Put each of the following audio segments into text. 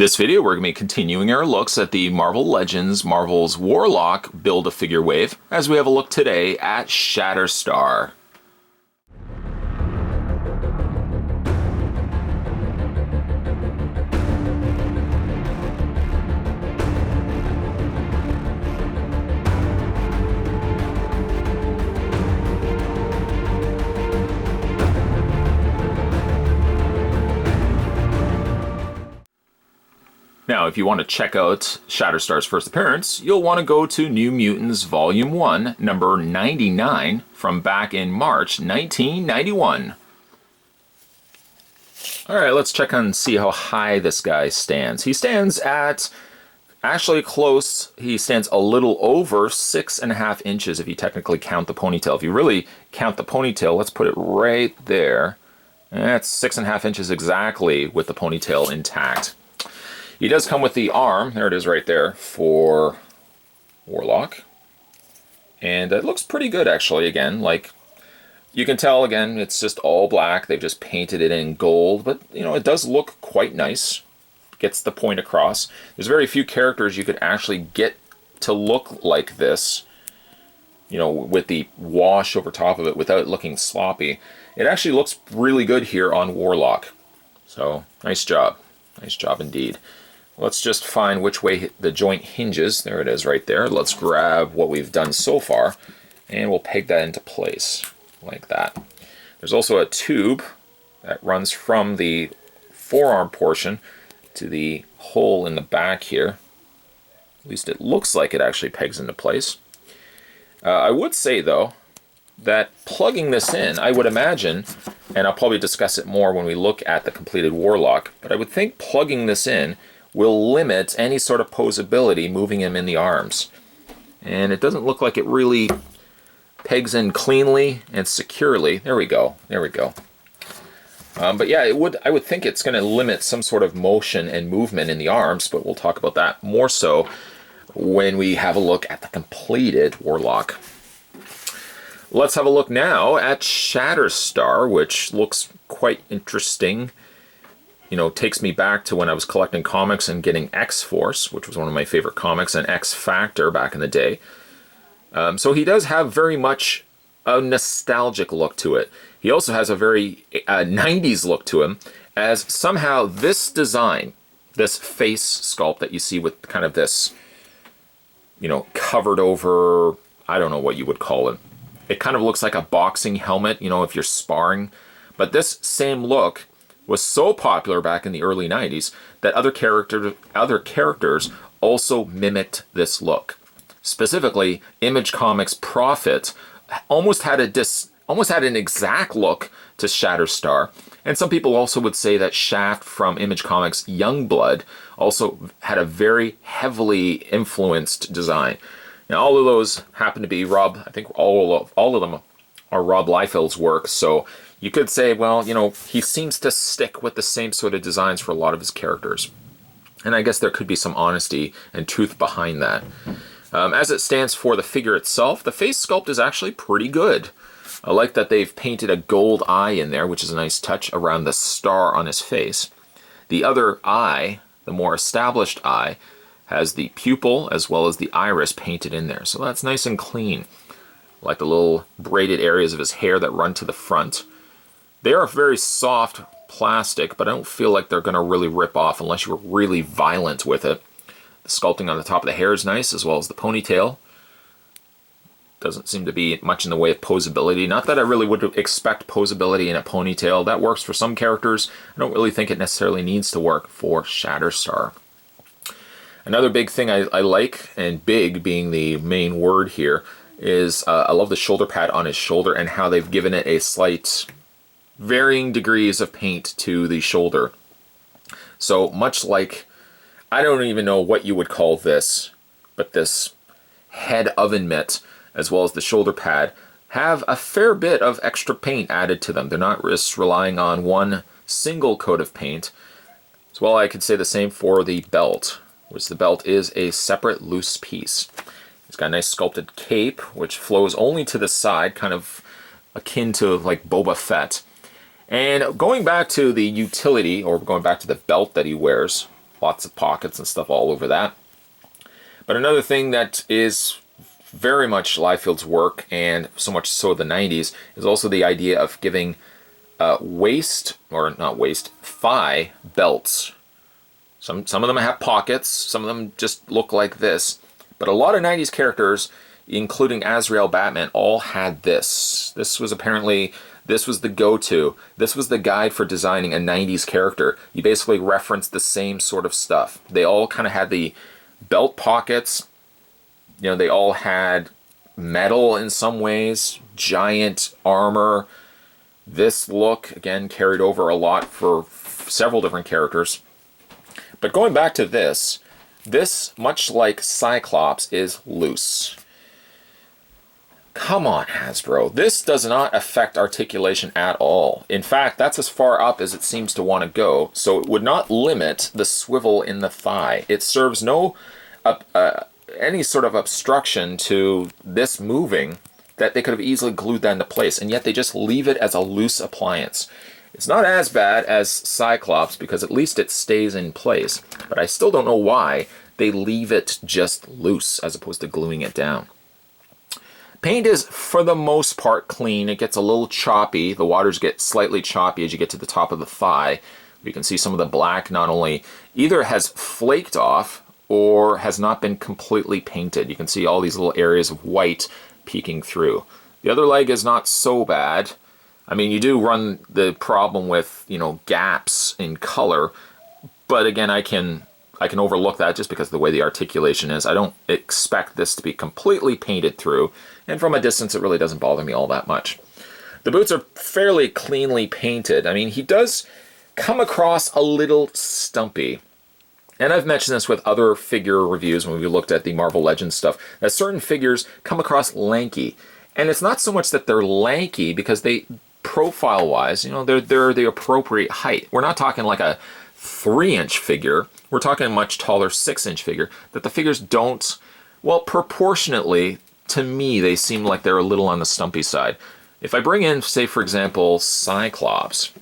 This video, we're going to be continuing our looks at the Marvel Legends Marvel's Warlock Build-A-Figure wave, as we have a look today at Shatterstar. Now, if you want to check out Shatterstar's first appearance, you'll want to go to New Mutants Volume 1, number 99, from back in March 1991. Alright, let's check on and see how high this guy stands. He stands at, actually close, he stands a little over 6.5 inches if you technically count the ponytail. If you really count the ponytail, let's put it right there. That's 6.5 inches exactly with the ponytail intact. He does come with the arm, there it is right there, for Warlock. And it looks pretty good actually, again, like, you can tell again, it's just all black, they've just painted it in gold, but you know, it does look quite nice. Gets the point across. There's very few characters you could actually get to look like this, you know, with the wash over top of it without it looking sloppy. It actually looks really good here on Warlock. So, nice job. Nice job indeed. Let's just find which way the joint hinges. There it is right there. Let's grab what we've done so far and we'll peg that into place like that. There's also a tube that runs from the forearm portion to the hole in the back here. At least it looks like it actually pegs into place. I would say though that plugging this in, I would imagine, and I'll probably discuss it more when we look at the completed Warlock, but I would think plugging this in will limit any sort of posability moving him in the arms. And it doesn't look like it really pegs in cleanly and securely. There we go. There we go. But yeah, I would think it's going to limit some sort of motion and movement in the arms, but we'll talk about that more so when we have a look at the completed Warlock. Let's have a look now at Shatterstar, which looks quite interesting. You know, takes me back to when I was collecting comics and getting X-Force, which was one of my favorite comics, and X-Factor back in the day. So he does have very much a nostalgic look to it. He also has a very 90s look to him, as somehow this design, this face sculpt that you see with kind of this, you know, covered over, I don't know what you would call it. It kind of looks like a boxing helmet, you know, if you're sparring. But this same look was so popular back in the early 90s that other characters also mimicked this look. Specifically, Image Comics' Prophet almost had an exact look to Shatterstar, and some people also would say that Shaft from Image Comics' Youngblood also had a very heavily influenced design. Now, all of those happen to be I think all of them are Rob Liefeld's work, so you could say, well, you know, he seems to stick with the same sort of designs for a lot of his characters. And I guess there could be some honesty and truth behind that. As it stands for the figure itself, the face sculpt is actually pretty good. I like that they've painted a gold eye in there, which is a nice touch around the star on his face. The other eye, the more established eye, has the pupil as well as the iris painted in there. So that's nice and clean. I like the little braided areas of his hair that run to the front. They are very soft plastic, but I don't feel like they're going to really rip off unless you're really violent with it. The sculpting on the top of the hair is nice, as well as the ponytail. Doesn't seem to be much in the way of posability. Not that I really would expect posability in a ponytail. That works for some characters. I don't really think it necessarily needs to work for Shatterstar. Another big thing I like, and big being the main word here, is I love the shoulder pad on his shoulder and how they've given it a slight varying degrees of paint to the shoulder. So much like, I don't even know what you would call this, but this head oven mitt as well as the shoulder pad have a fair bit of extra paint added to them. They're not just relying on one single coat of paint. As well, I could say the same for the belt, which the belt is a separate loose piece. It's got a nice sculpted cape, which flows only to the side, kind of akin to like Boba Fett. And going back to the utility, or going back to the belt that he wears, lots of pockets and stuff all over that. But another thing that is very much Liefeld's work, and so much so the 90s, is also the idea of giving thigh belts. Some of them have pockets, some of them just look like this. But a lot of 90s characters, including Azrael Batman, all had this. This was the go-to. This was the guide for designing a 90s character. You basically referenced the same sort of stuff. They all kind of had the belt pockets. You know, they all had metal in some ways, giant armor. This look, again, carried over a lot for several different characters. But going back to this, much like Cyclops, is loose. Come on, Hasbro. This does not affect articulation at all. In fact, that's as far up as it seems to want to go, so it would not limit the swivel in the thigh. It serves no any sort of obstruction to this moving that they could have easily glued that into place, and yet they just leave it as a loose appliance. It's not as bad as Cyclops because at least it stays in place, but I still don't know why they leave it just loose as opposed to gluing it down. Paint is, for the most part, clean. It gets a little choppy. The waters get slightly choppy as you get to the top of the thigh. You can see some of the black not only either has flaked off or has not been completely painted. You can see all these little areas of white peeking through. The other leg is not so bad. I mean, you do run the problem with, you know, gaps in color, but again, I can overlook that just because of the way the articulation is. I don't expect this to be completely painted through, and from a distance it really doesn't bother me all that much. The boots are fairly cleanly painted. I mean, he does come across a little stumpy. And I've mentioned this with other figure reviews when we looked at the Marvel Legends stuff, that certain figures come across lanky. And it's not so much that they're lanky because they, profile-wise, you know, they're the appropriate height. We're not talking like a 3-inch figure. We're talking a much taller 6-inch figure. That the figures don't, well, proportionately, to me, they seem like they're a little on the stumpy side. If I bring in, say, for example, Cyclops,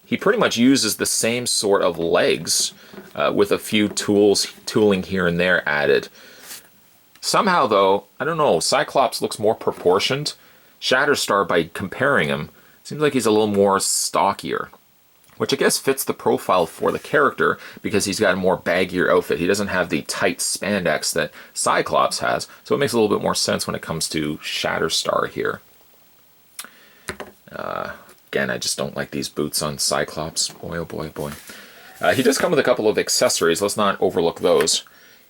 he pretty much uses the same sort of legs with a few tooling here and there added. Somehow, though, I don't know, Cyclops looks more proportioned. Shatterstar, by comparing him, seems like he's a little more stockier, which I guess fits the profile for the character because he's got a more baggier outfit. He doesn't have the tight spandex that Cyclops has, so it makes a little bit more sense when it comes to Shatterstar here. Again, I just don't like these boots on Cyclops. Boy, oh boy, boy. He does come with a couple of accessories. Let's not overlook those.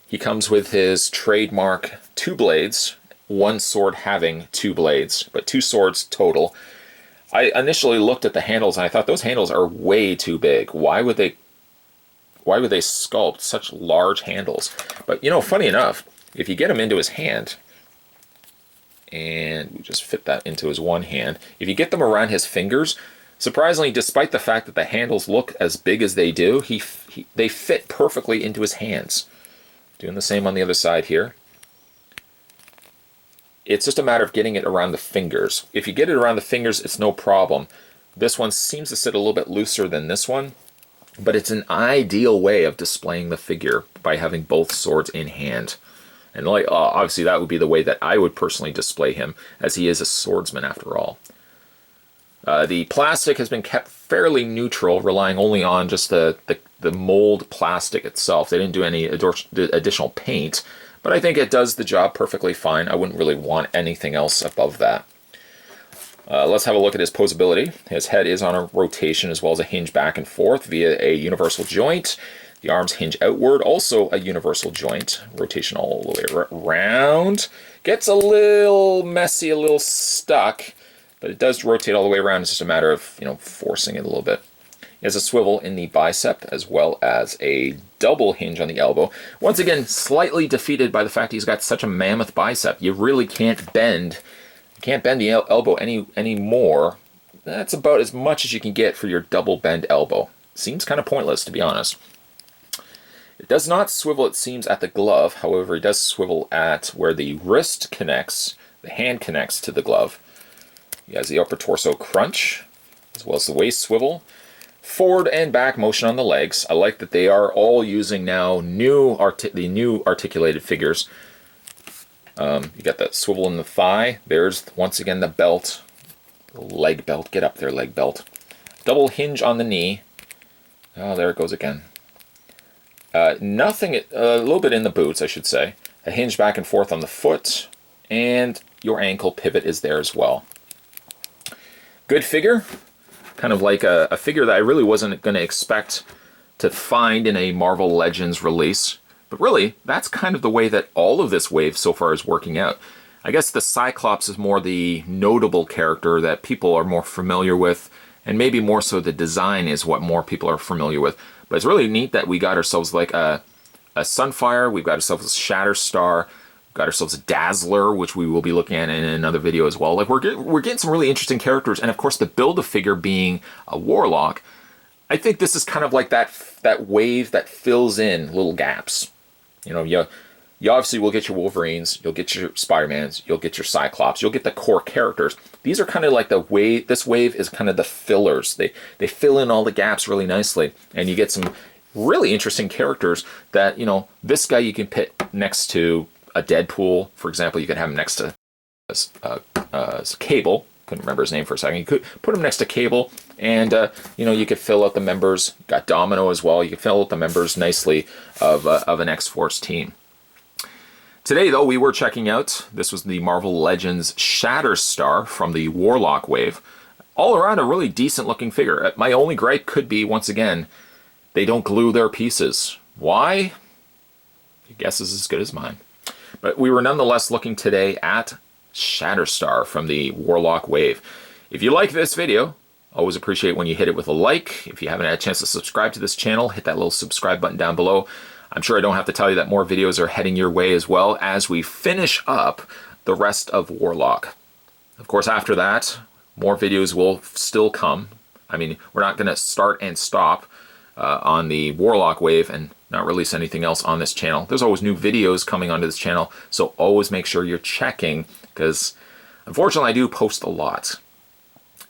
He comes with his trademark 2 blades, one sword having 2 blades, but 2 swords total. I initially looked at the handles and I thought those handles are way too big. Why would they sculpt such large handles? But you know, funny enough, if you get him into his hand, and we just fit that into his one hand, if you get them around his fingers, surprisingly, despite the fact that the handles look as big as they do, they fit perfectly into his hands. Doing the same on the other side here. It's just a matter of getting it around the fingers. If you get it around the fingers, it's no problem. This one seems to sit a little bit looser than this one, but it's an ideal way of displaying the figure by having both swords in hand. And like, obviously that would be the way that I would personally display him, as he is a swordsman after all. The plastic has been kept fairly neutral, relying only on just the mold plastic itself. They didn't do any additional paint, but I think it does the job perfectly fine. I wouldn't really want anything else above that. Let's have a look at his posability. His head is on a rotation as well as a hinge back and forth via a universal joint. The arms hinge outward, also a universal joint. Rotation all the way around. Gets a little messy, a little stuck, but it does rotate all the way around. It's just a matter of, you know, forcing it a little bit. He has a swivel in the bicep as well as a double hinge on the elbow. Once again, slightly defeated by the fact he's got such a mammoth bicep. You really can't bend. You can't bend the elbow any more. That's about as much as you can get for your double bend elbow. Seems kind of pointless, to be honest. It does not swivel, it seems, at the glove. However, it does swivel at where the wrist connects, the hand connects to the glove. He has the upper torso crunch, as well as the waist swivel. forward and back motion on the legs. I like that they are all using now the new articulated figures. You got that swivel in the thigh. There's once again the belt, the leg belt. Get up there, leg belt. Double hinge on the knee. Oh, there it goes again. Nothing, a little bit in the boots, I should say. A hinge back and forth on the foot, and your ankle pivot is there as well. Good figure. Kind of like a figure that I really wasn't going to expect to find in a Marvel Legends release. But really, that's kind of the way that all of this wave so far is working out. I guess the Cyclops is more the notable character that people are more familiar with, and maybe more so the design is what more people are familiar with. But it's really neat that we got ourselves like a Sunfire, we've got ourselves a Shatterstar, we've got ourselves a Dazzler, which we will be looking at in another video as well. Like we're getting some really interesting characters, and of course the Build-A-Figure being a Warlock, I think this is kind of like that wave that fills in little gaps. You know, you obviously will get your Wolverines, you'll get your Spider-Mans, you'll get your Cyclops, you'll get the core characters. These are kind of like the wave, this wave is kind of the fillers. They fill in all the gaps really nicely, and you get some really interesting characters that, you know, this guy you can put next to a Deadpool, for example. You could have him next to Cable. Couldn't remember his name for a second. You could put him next to Cable, and you know, you could fill out the members. You got Domino as well. You could fill out the members nicely of an X-Force team. Today, though, we were checking out, this was the Marvel Legends Shatterstar from the Warlock wave. All around a really decent looking figure. My only gripe could be, once again, they don't glue their pieces. Why? Your guess is as good as mine. But we were nonetheless looking today at Shatterstar from the Warlock wave. If you like this video, always appreciate when you hit it with a like. If you haven't had a chance to subscribe to this channel, hit that little subscribe button down below. I'm sure I don't have to tell you that more videos are heading your way as well as we finish up the rest of Warlock. Of course, after that, more videos will still come. I mean, we're not going to start and stop on the Warlock wave and not release anything else on this channel. There's always new videos coming onto this channel, so always make sure you're checking, because unfortunately I do post a lot.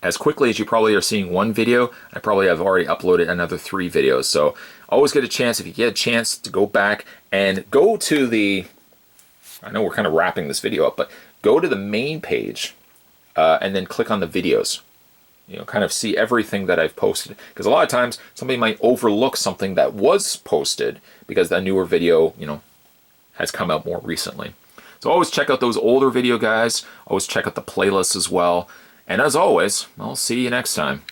As quickly as you probably are seeing one video, I probably have already uploaded another 3 videos. So always get a chance, if you get a chance, to go back and go to the, I know we're kind of wrapping this video up, but go to the main page and then click on the videos. You know, kind of see everything that I've posted. Because a lot of times somebody might overlook something that was posted because the newer video, you know, has come out more recently. So always check out those older video guys. Always check out the playlists as well. And as always, I'll see you next time.